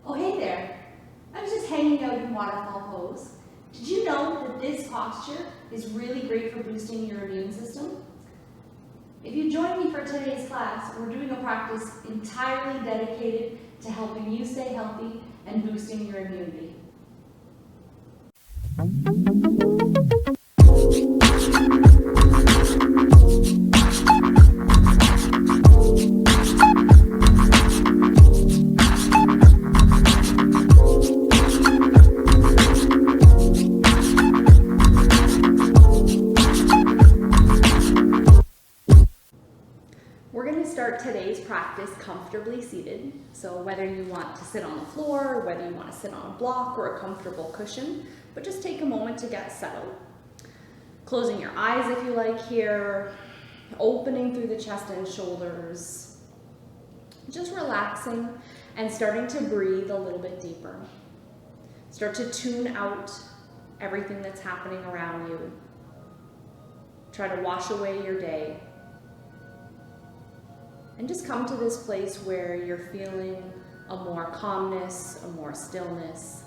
Oh, hey there. I was just hanging out in waterfall pose. Did you know that this posture is really great for boosting your immune system? If you join me for today's class, we're doing a practice entirely dedicated to helping you stay healthy and boosting your immunity. We're going to start today's practice comfortably seated. So whether you want to sit on the floor, whether you want to sit on a block or a comfortable cushion, but just take a moment to get settled. Closing your eyes if you like here, opening through the chest and shoulders, just relaxing and starting to breathe a little bit deeper. Start to tune out everything that's happening around you. Try to wash away your day. And just come to this place where you're feeling a more calmness, a more stillness.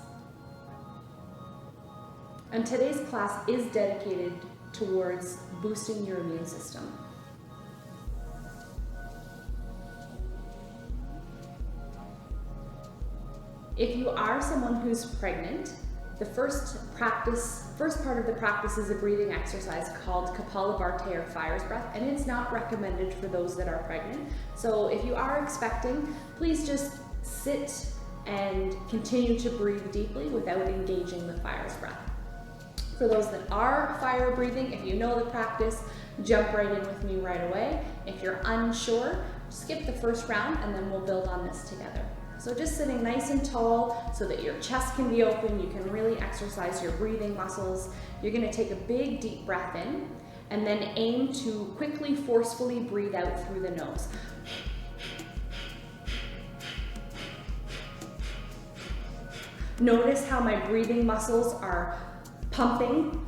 And today's class is dedicated towards boosting your immune system. If you are someone who's pregnant, the first part of the practice is a breathing exercise called Kapalabhati or fire's breath, and it's not recommended for those that are pregnant. So if you are expecting, please just sit and continue to breathe deeply without engaging the fire's breath. For those that are fire breathing, if you know the practice, jump right in with me right away. If you're unsure, skip the first round and then we'll build on this together. So just sitting nice and tall so that your chest can be open, you can really exercise your breathing muscles. You're going to take a big deep breath in and then aim to quickly, forcefully breathe out through the nose. Notice how my breathing muscles are pumping.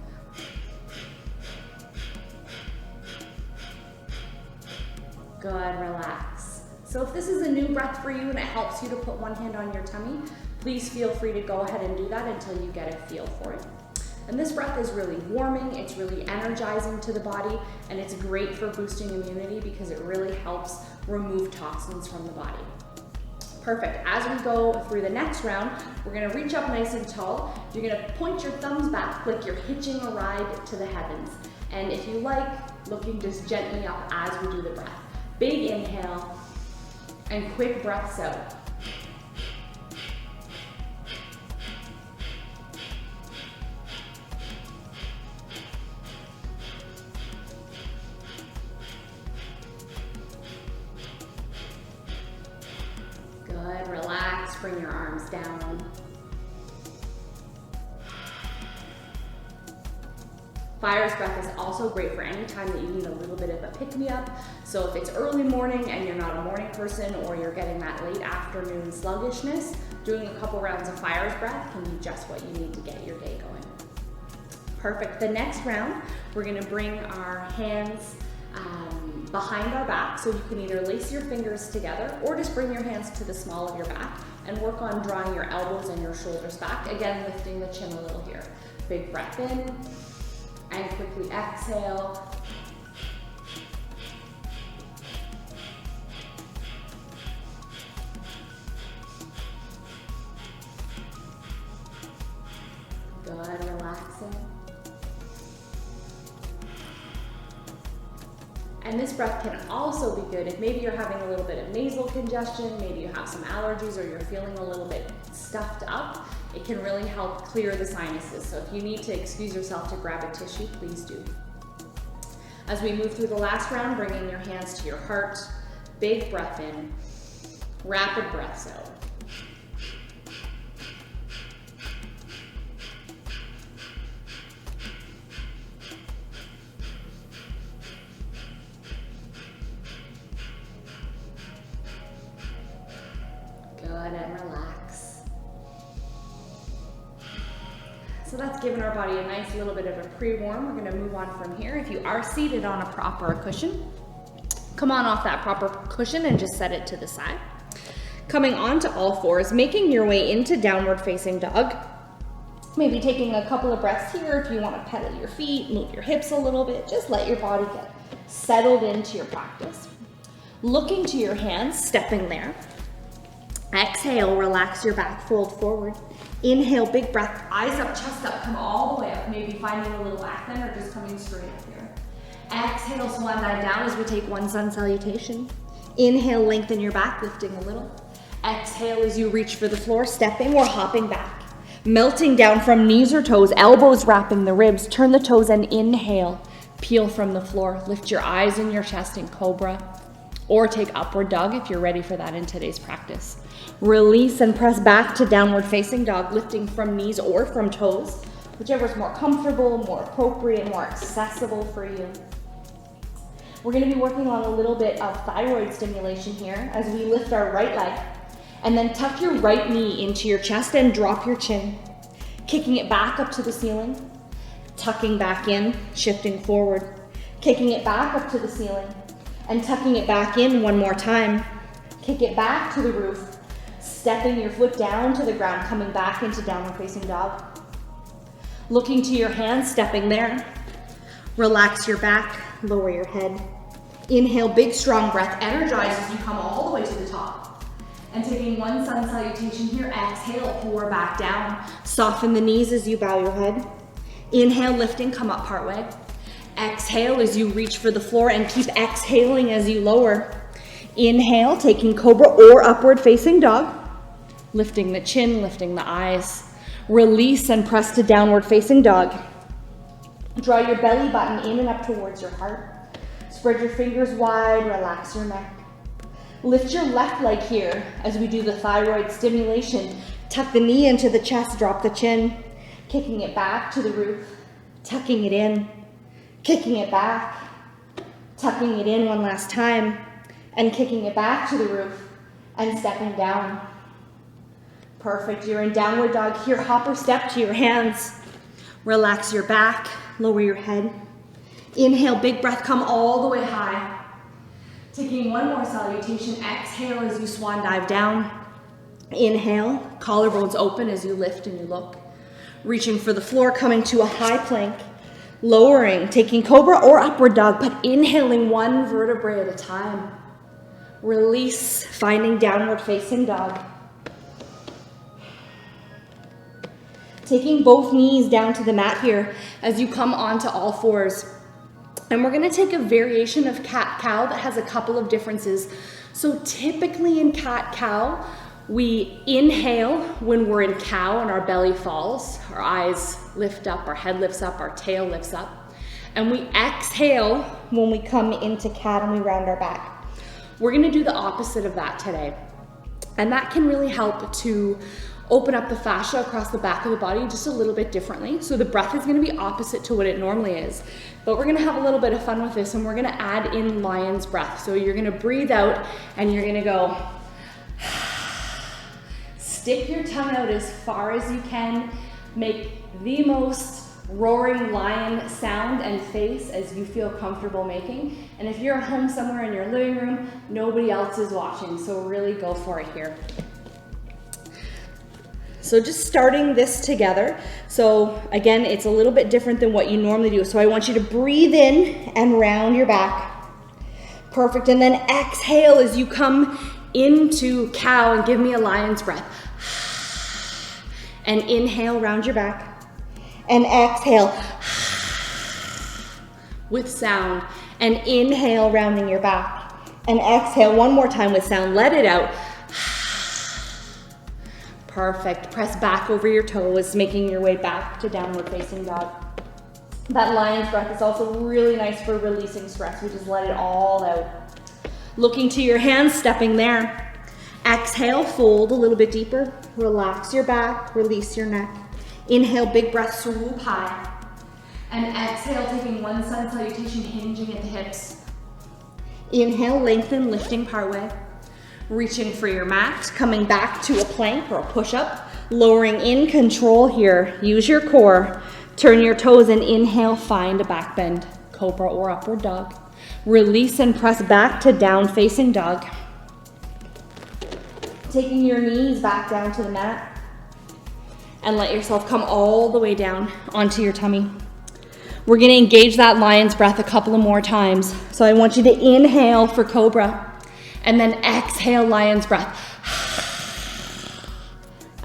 Good, relax. So if this is a new breath for you and it helps you to put one hand on your tummy, please feel free to go ahead and do that until you get a feel for it. And this breath is really warming, it's really energizing to the body, and it's great for boosting immunity because it really helps remove toxins from the body. Perfect. As we go through the next round, we're going to reach up nice and tall. You're going to point your thumbs back like you're hitching a ride to the heavens. And if you like, looking just gently up as we do the breath. Big inhale and quick breaths out. Good, relax, bring your arms down. Fire's breath is also great for any time that you need a little bit of a pick-me-up. So if it's early morning and you're not a morning person or you're getting that late afternoon sluggishness, doing a couple rounds of fire's breath can be just what you need to get your day going. Perfect. The next round, we're going to bring our hands behind our back, so you can either lace your fingers together or just bring your hands to the small of your back and work on drawing your elbows and your shoulders back. Again, lifting the chin a little here. Big breath in and quickly exhale. Good, relaxing. And this breath can also be good if maybe you're having a little bit of nasal congestion, maybe you have some allergies or you're feeling a little bit stuffed up. It can really help clear the sinuses. So if you need to excuse yourself to grab a tissue, please do. As we move through the last round, bringing your hands to your heart, big breath in, rapid breaths out. Good, and relax. So that's given our body a nice little bit of a pre-warm. We're going to move on from here. If you are seated on a proper cushion, come on off that proper cushion and just set it to the side. Coming onto all fours, making your way into downward facing dog. Maybe taking a couple of breaths here if you want to pedal your feet, move your hips a little bit, just let your body get settled into your practice. Looking to your hands, stepping there. Exhale, relax your back, fold forward. Inhale, big breath, eyes up, chest up, come all the way up, maybe finding a little back bend or just coming straight up here. Exhale, swan dive down as we take one sun salutation. Inhale, lengthen your back, lifting a little. Exhale as you reach for the floor, stepping or hopping back. Melting down from knees or toes, elbows wrapping the ribs, turn the toes and inhale. Peel from the floor, lift your eyes in your chest in cobra, or take upward dog if you're ready for that in today's practice. Release and press back to downward facing dog, lifting from knees or from toes, whichever is more comfortable, more appropriate, more accessible for you. We're gonna be working on a little bit of thyroid stimulation here as we lift our right leg. And then tuck your right knee into your chest and drop your chin. Kicking it back up to the ceiling. Tucking back in, shifting forward. Kicking it back up to the ceiling. And tucking it back in one more time. Kick it back to the roof. Stepping your foot down to the ground, coming back into downward facing dog. Looking to your hands, stepping there. Relax your back, lower your head. Inhale, big strong breath. Energize as you come all the way to the top. And taking one sun salutation here, exhale, pour back down. Soften the knees as you bow your head. Inhale, lifting, come up partway. Exhale as you reach for the floor and keep exhaling as you lower. Inhale, taking cobra or upward facing dog. Lifting the chin, lifting the eyes. Release and press to downward facing dog. Draw your belly button in and up towards your heart. Spread your fingers wide, relax your neck. Lift your left leg here as we do the thyroid stimulation. Tuck the knee into the chest, drop the chin. Kicking it back to the roof, tucking it in, kicking it back, tucking it in one last time, and kicking it back to the roof and stepping down. Perfect, you're in downward dog here. Hop or step to your hands. Relax your back, lower your head. Inhale, big breath, come all the way high. Taking one more salutation, exhale as you swan dive down. Inhale, collarbones open as you lift and you look. Reaching for the floor, coming to a high plank. Lowering, taking cobra or upward dog, but inhaling one vertebrae at a time. Release, finding downward facing dog. Taking both knees down to the mat here as you come onto all fours. And we're gonna take a variation of cat-cow that has a couple of differences. So typically in cat-cow, we inhale when we're in cow and our belly falls, our eyes lift up, our head lifts up, our tail lifts up. And we exhale when we come into cat and we round our back. We're gonna do the opposite of that today. And that can really help to open up the fascia across the back of the body just a little bit differently. So the breath is gonna be opposite to what it normally is. But we're gonna have a little bit of fun with this and we're gonna add in lion's breath. So you're gonna breathe out and you're gonna go, stick your tongue out as far as you can. Make the most roaring lion sound and face as you feel comfortable making. And if you're at home somewhere in your living room, nobody else is watching. So really go for it here. So just starting this together. So again, it's a little bit different than what you normally do. So I want you to breathe in and round your back. Perfect, and then exhale as you come into cow and give me a lion's breath. And inhale, round your back. And exhale with sound. And inhale, rounding your back. And exhale one more time with sound, let it out. Perfect. Press back over your toes, making your way back to downward facing dog. That lion's breath is also really nice for releasing stress. We just let it all out. Looking to your hands, stepping there. Exhale, fold a little bit deeper. Relax your back, release your neck. Inhale, big breath, swoop high. And exhale, taking one sun salutation, hinging at the hips. Inhale, lengthen, lifting partway. Reaching for your mat, coming back to a plank or a push-up, lowering in control here. Use your core, turn your toes and inhale, find a back bend, cobra or upward dog. Release and press back to down facing dog. taking your knees back down to the mat, and let yourself come all the way down onto your tummy. We're gonna engage that lion's breath a couple of more times. So I want you to inhale for cobra, and then exhale lion's breath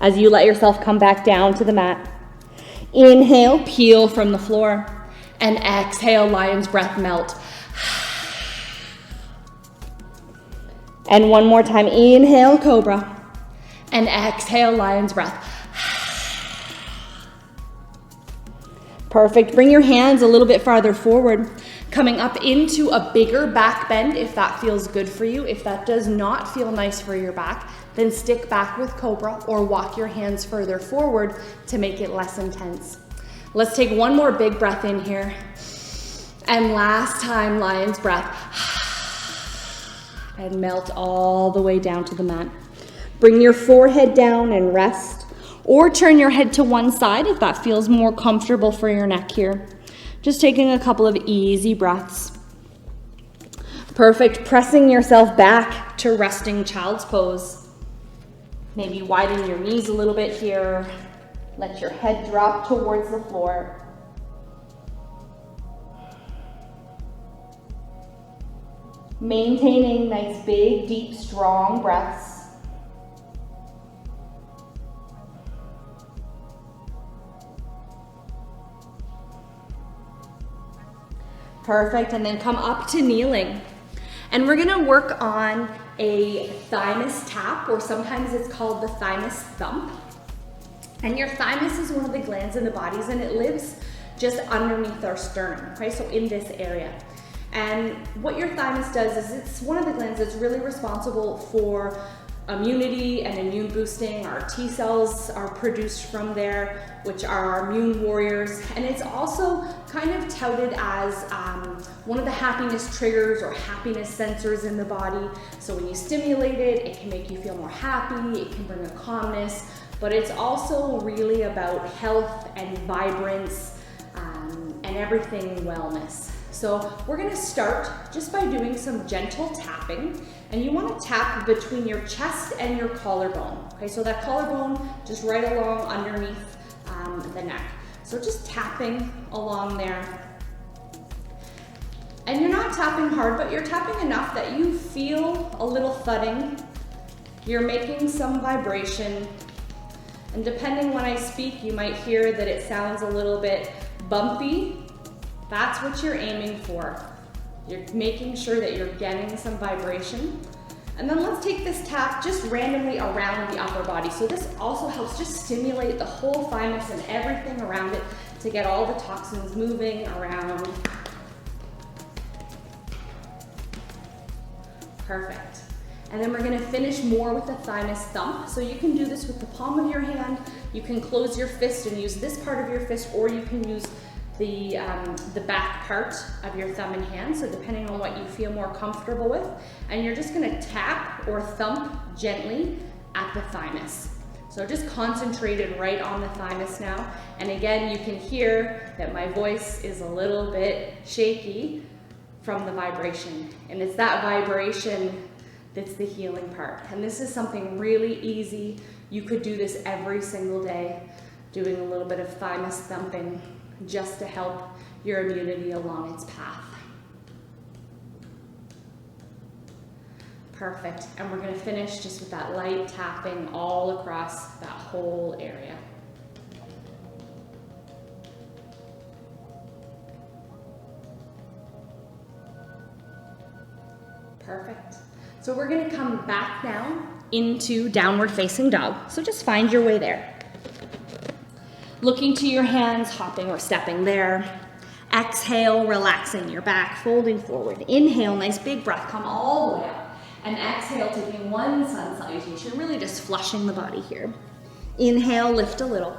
as you let yourself come back down to the mat. Inhale, peel from the floor, and exhale lion's breath, melt. And one more time, inhale cobra, and exhale lion's breath. Perfect. Bring your hands a little bit farther forward, coming up into a bigger back bend if that feels good for you. If that does not feel nice for your back, then stick back with cobra or walk your hands further forward to make it less intense. Let's take one more big breath in here. And last time, lion's breath. And melt all the way down to the mat. Bring your forehead down and rest. Or turn your head to one side if that feels more comfortable for your neck here. Just taking a couple of easy breaths. Perfect. Pressing yourself back to resting child's pose. Maybe widen your knees a little bit here. Let your head drop towards the floor. Maintaining nice, big, deep, strong breaths. Perfect, and then come up to kneeling. And we're gonna work on a thymus tap, or sometimes it's called the thymus thump. And your thymus is one of the glands in the body, and it lives just underneath our sternum, right? So in this area. And what your thymus does is it's one of the glands that's really responsible for immunity and immune boosting. Our T cells are produced from there, which are our immune warriors. And it's also kind of touted as one of the happiness triggers or happiness sensors in the body. So when you stimulate it, it can make you feel more happy, it can bring a calmness, but it's also really about health and vibrance and everything wellness. So we're gonna start just by doing some gentle tapping, and you wanna tap between your chest and your collarbone. Okay, so that collarbone just right along underneath the neck. So just tapping along there. And you're not tapping hard, but you're tapping enough that you feel a little thudding. You're making some vibration. And depending when I speak, you might hear that it sounds a little bit bumpy. That's what you're aiming for. You're making sure that you're getting some vibration. And then let's take this tap just randomly around the upper body. So this also helps just stimulate the whole thymus and everything around it to get all the toxins moving around. Perfect. And then we're gonna finish more with a thymus thump. So you can do this with the palm of your hand. You can close your fist and use this part of your fist, or you can use the back part of your thumb and hand, so depending on what you feel more comfortable with. And you're just gonna tap or thump gently at the thymus. So just concentrated right on the thymus now. And again, you can hear that my voice is a little bit shaky from the vibration. And it's that vibration that's the healing part. And this is something really easy. You could do this every single day, doing a little bit of thymus thumping, just to help your immunity along its path. Perfect, and we're gonna finish just with that light tapping all across that whole area. Perfect. So we're gonna come back now into downward facing dog. So just find your way there. Looking to your hands, hopping or stepping there. Exhale, relaxing your back, folding forward. Inhale, nice big breath, come all the way up. And exhale, taking one sun salutation, really just flushing the body here. Inhale, lift a little.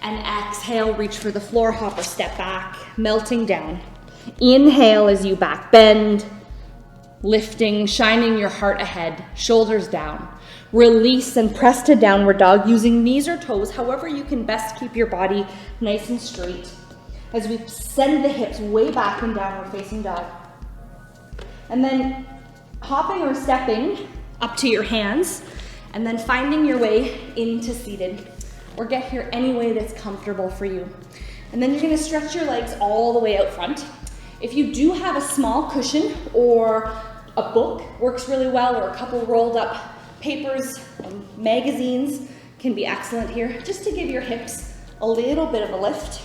And exhale, reach for the floor, hop or step back, melting down. Inhale as you back bend, lifting, shining your heart ahead, shoulders down. Release and press to downward dog using knees or toes, however you can best keep your body nice and straight. As we send the hips way back in downward facing dog. And then hopping or stepping up to your hands And then finding your way into seated, or get here any way that's comfortable for you. And then you're gonna stretch your legs all the way out front. If you do have a small cushion or a book, works really well, or a couple rolled up papers, magazines can be excellent here, just to give your hips a little bit of a lift.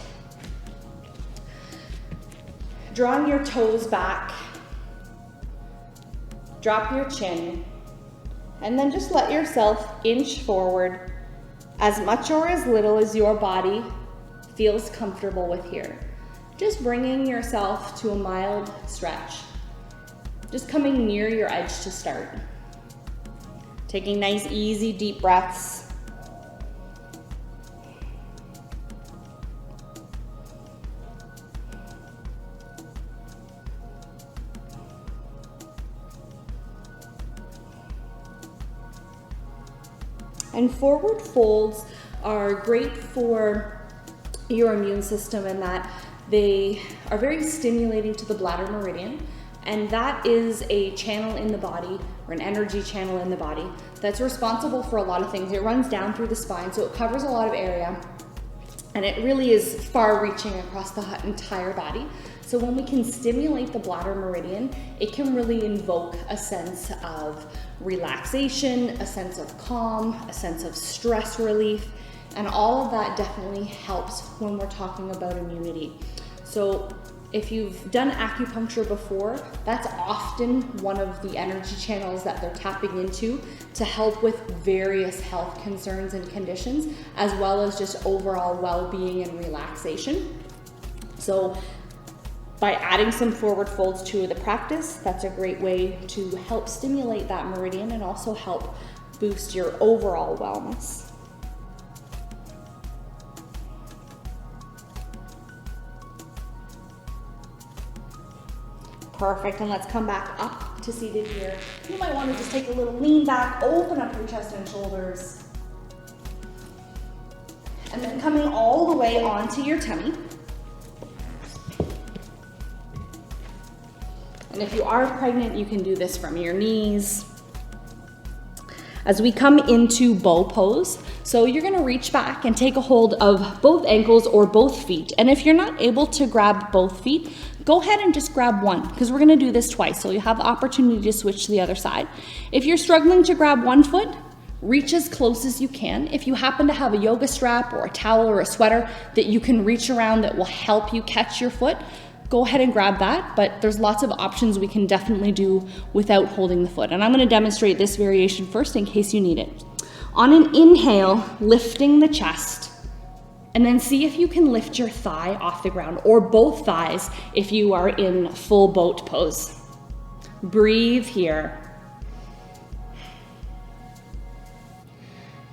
Drawing your toes back, drop your chin, and then just let yourself inch forward as much or as little as your body feels comfortable with here. Just bringing yourself to a mild stretch. Just coming near your edge to start. Taking nice, easy, deep breaths. And forward folds are great for your immune system in that they are very stimulating to the bladder meridian, and that is a channel in the body, or an energy channel in the body, that's responsible for a lot of things. It runs down through the spine, so it covers a lot of area, and it really is far-reaching across the entire body. So when we can stimulate the bladder meridian, it can really invoke a sense of relaxation, a sense of calm, a sense of stress relief, and all of that definitely helps when we're talking about immunity. So if you've done acupuncture before, that's often one of the energy channels that they're tapping into to help with various health concerns and conditions, as well as just overall well-being and relaxation. So by adding some forward folds to the practice, that's a great way to help stimulate that meridian and also help boost your overall wellness. Perfect, and let's come back up to seated here. You might want to just take a little lean back, open up your chest and shoulders. And then coming all the way onto your tummy. And if you are pregnant, you can do this from your knees. As we come into bow pose, so you're gonna reach back and take a hold of both ankles or both feet. And if you're not able to grab both feet, go ahead and just grab one, because we're gonna do this twice, so you have the opportunity to switch to the other side. If you're struggling to grab one foot, reach as close as you can. If you happen to have a yoga strap or a towel or a sweater that you can reach around that will help you catch your foot, go ahead and grab that, but there's lots of options we can definitely do without holding the foot. And I'm gonna demonstrate this variation first in case you need it. On an inhale, lifting the chest, and then see if you can lift your thigh off the ground, or both thighs if you are in full boat pose. Breathe here.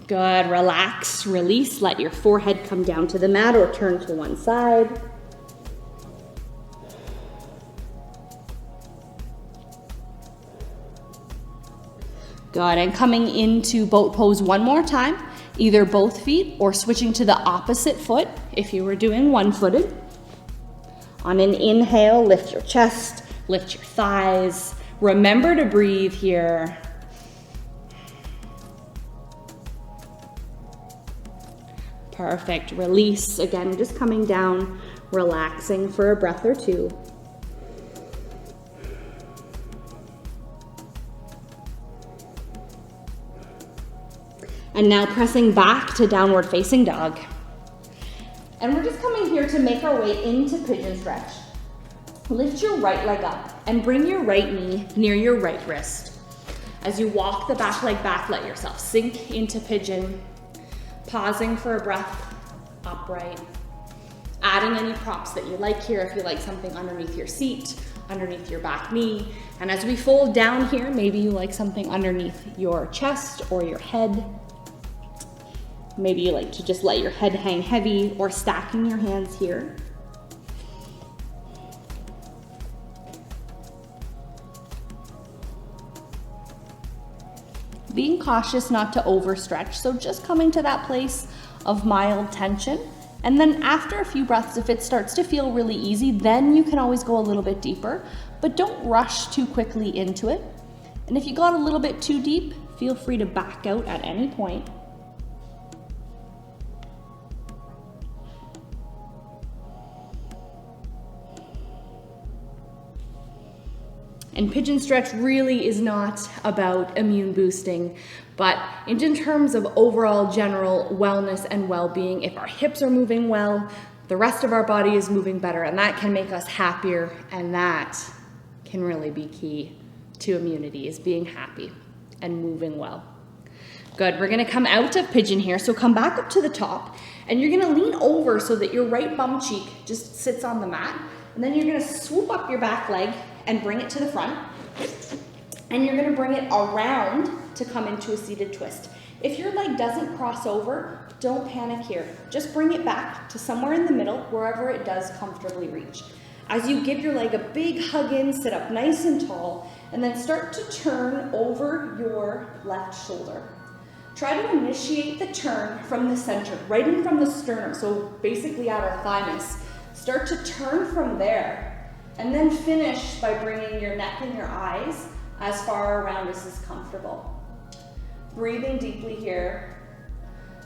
Good, relax, release, let your forehead come down to the mat or turn to one side. Good, and coming into boat pose one more time, either both feet or switching to the opposite foot if you were doing one-footed. On an inhale, lift your chest, lift your thighs. Remember to breathe here. Perfect, release. Again, just coming down, relaxing for a breath or two. And now pressing back to downward facing dog. And we're just coming here to make our way into pigeon stretch. Lift your right leg up and bring your right knee near your right wrist. As you walk the back leg back, let yourself sink into pigeon. Pausing for a breath, upright. Adding any props that you like here, if you like something underneath your seat, underneath your back knee. And as we fold down here, maybe you like something underneath your chest or your head. Maybe you like to just let your head hang heavy, or stacking your hands here. Being cautious not to overstretch, so just coming to that place of mild tension. And then after a few breaths, if it starts to feel really easy, then you can always go a little bit deeper, but don't rush too quickly into it. And if you got a little bit too deep, feel free to back out at any point. And pigeon stretch really is not about immune boosting, but in terms of overall general wellness and well-being, if our hips are moving well, the rest of our body is moving better, and that can make us happier, and that can really be key to immunity, is being happy and moving well. Good, we're gonna come out of pigeon here, so come back up to the top, and you're gonna lean over so that your right bum cheek just sits on the mat, and then you're gonna swoop up your back leg and bring it to the front, and you're gonna bring it around to come into a seated twist. If your leg doesn't cross over, don't panic here. Just bring it back to somewhere in the middle, wherever it does comfortably reach. As you give your leg a big hug in, sit up nice and tall, and then start to turn over your left shoulder. Try to initiate the turn from the center, right in from the sternum, so basically at our thymus. Start to turn from there, and then finish by bringing your neck and your eyes as far around as is comfortable. Breathing deeply here.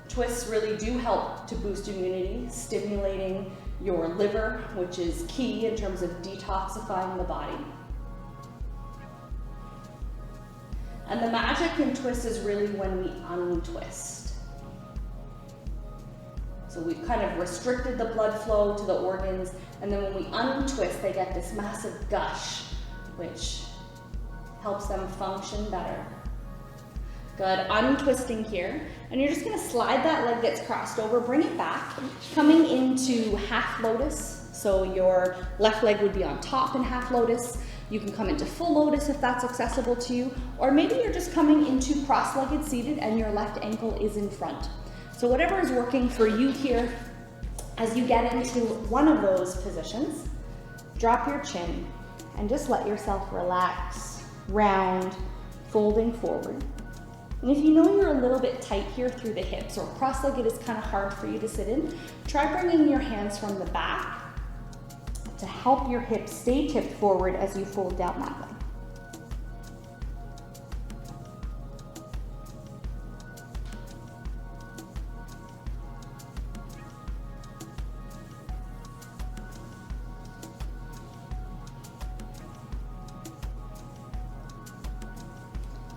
Twists really do help to boost immunity, stimulating your liver, which is key in terms of detoxifying the body. And the magic in twists is really when we untwist. So we've kind of restricted the blood flow to the organs, and then when we untwist, they get this massive gush, which helps them function better. Good, untwisting here, and you're just gonna slide that leg that's crossed over, bring it back, coming into half lotus. So your left leg would be on top in half lotus. You can come into full lotus if that's accessible to you, or maybe you're just coming into cross-legged seated and your left ankle is in front. So whatever is working for you here, as you get into one of those positions, drop your chin and just let yourself relax, round, folding forward. And if you know you're a little bit tight here through the hips, or cross-legged is kind of hard for you to sit in, try bringing your hands from the back to help your hips stay tipped forward as you fold down that way.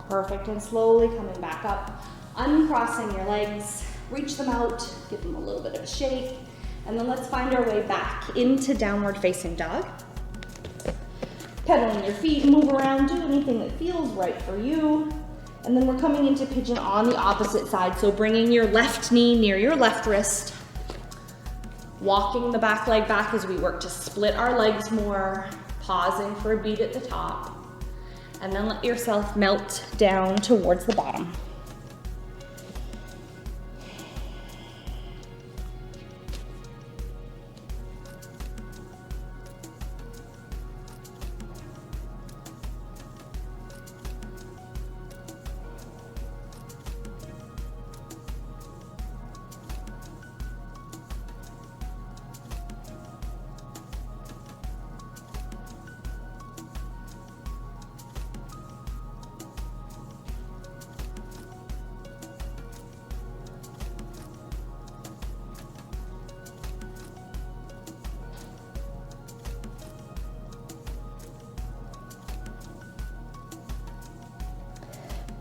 Perfect, and slowly coming back up, uncrossing your legs, reach them out, give them a little bit of a shake, and then let's find our way back into downward facing dog. Pedaling your feet, move around, do anything that feels right for you. And then we're coming into pigeon on the opposite side, so bringing your left knee near your left wrist, walking the back leg back as we work to split our legs more, pausing for a beat at the top. And then let yourself melt down towards the bottom.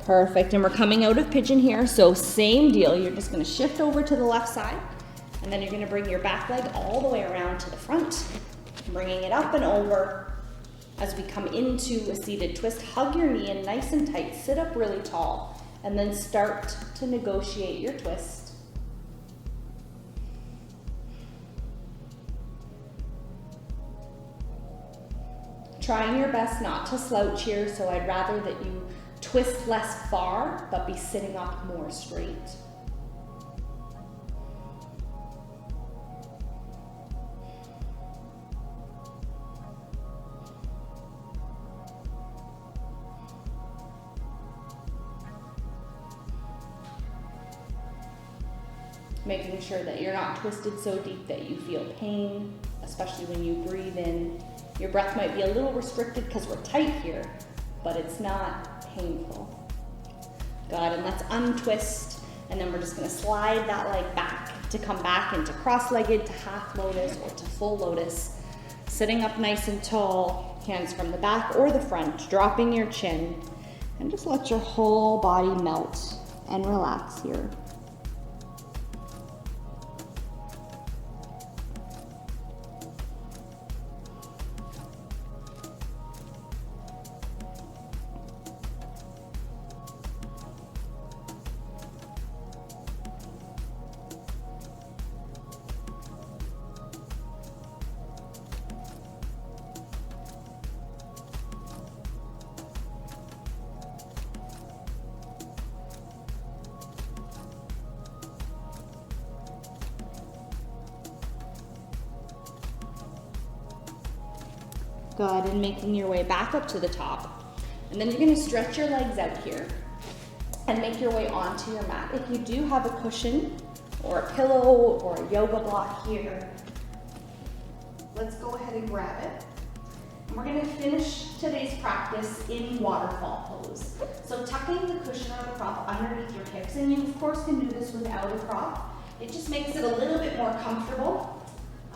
Perfect, and we're coming out of pigeon here, so same deal. You're just gonna shift over to the left side, and then you're gonna bring your back leg all the way around to the front, bringing it up and over. As we come into a seated twist, hug your knee in nice and tight, sit up really tall, and then start to negotiate your twist. Trying your best not to slouch here, so I'd rather that you twist less far, but be sitting up more straight. Making sure that you're not twisted so deep that you feel pain, especially when you breathe in. Your breath might be a little restricted because we're tight here, but it's not painful. Good, and let's untwist, and then we're just gonna slide that leg back to come back into cross-legged, to half lotus, or to full lotus. Sitting up nice and tall, hands from the back or the front, dropping your chin, and just let your whole body melt and relax here. Good, and making your way back up to the top. And then you're gonna stretch your legs out here and make your way onto your mat. If you do have a cushion or a pillow or a yoga block here, let's go ahead and grab it. And we're gonna finish today's practice in waterfall pose. So tucking the cushion or the prop underneath your hips, and you of course can do this without a prop. It just makes it a little bit more comfortable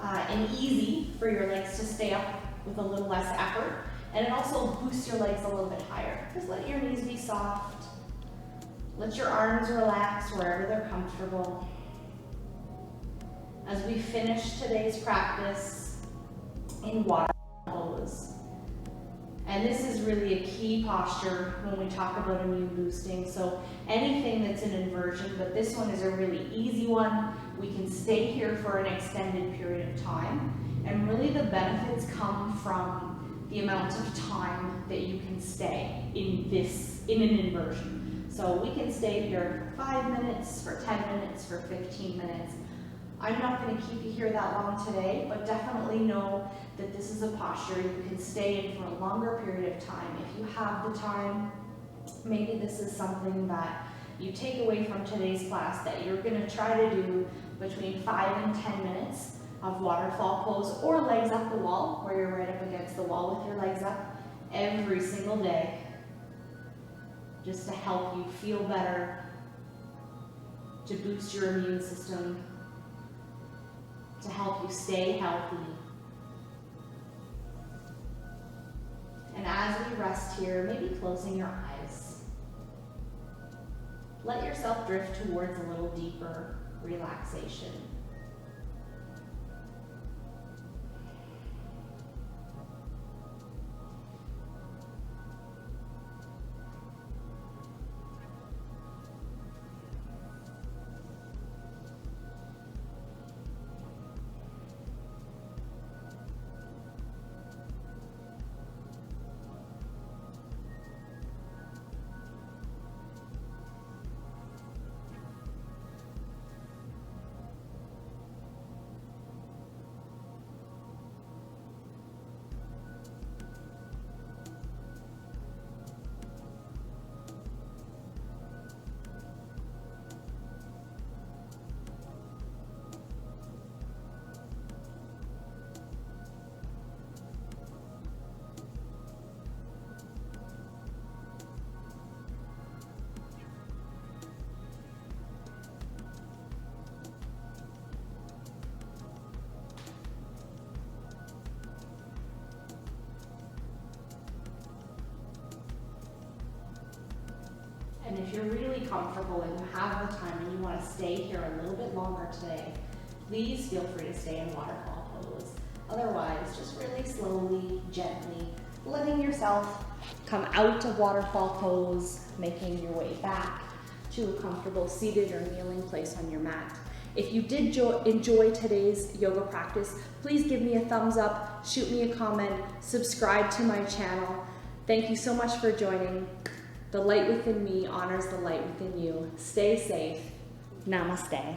and easy for your legs to stay up with a little less effort, and it also boosts your legs a little bit higher. Just let your knees be soft. Let your arms relax wherever they're comfortable. As we finish today's practice in water pose. And this is really a key posture when we talk about immune boosting. So anything that's an inversion, but this one is a really easy one. We can stay here for an extended period of time. And really the benefits come from the amount of time that you can stay in an inversion. So we can stay here for 5 minutes, for 10 minutes, for 15 minutes. I'm not going to keep you here that long today, but definitely know that this is a posture you can stay in for a longer period of time. If you have the time, maybe this is something that you take away from today's class that you're going to try to do between 5 and 10 minutes of waterfall pose, or legs up the wall, where you're right up against the wall with your legs up every single day, just to help you feel better, to boost your immune system, to help you stay healthy. And as we rest here, maybe closing your eyes, let yourself drift towards a little deeper relaxation. And if you're really comfortable and you have the time and you want to stay here a little bit longer today, please feel free to stay in waterfall pose. Otherwise, just really slowly, gently, letting yourself come out of waterfall pose, making your way back to a comfortable seated or kneeling place on your mat. If you did enjoy today's yoga practice, please give me a thumbs up, shoot me a comment, subscribe to my channel. Thank you so much for joining. The light within me honors the light within you. Stay safe. Namaste.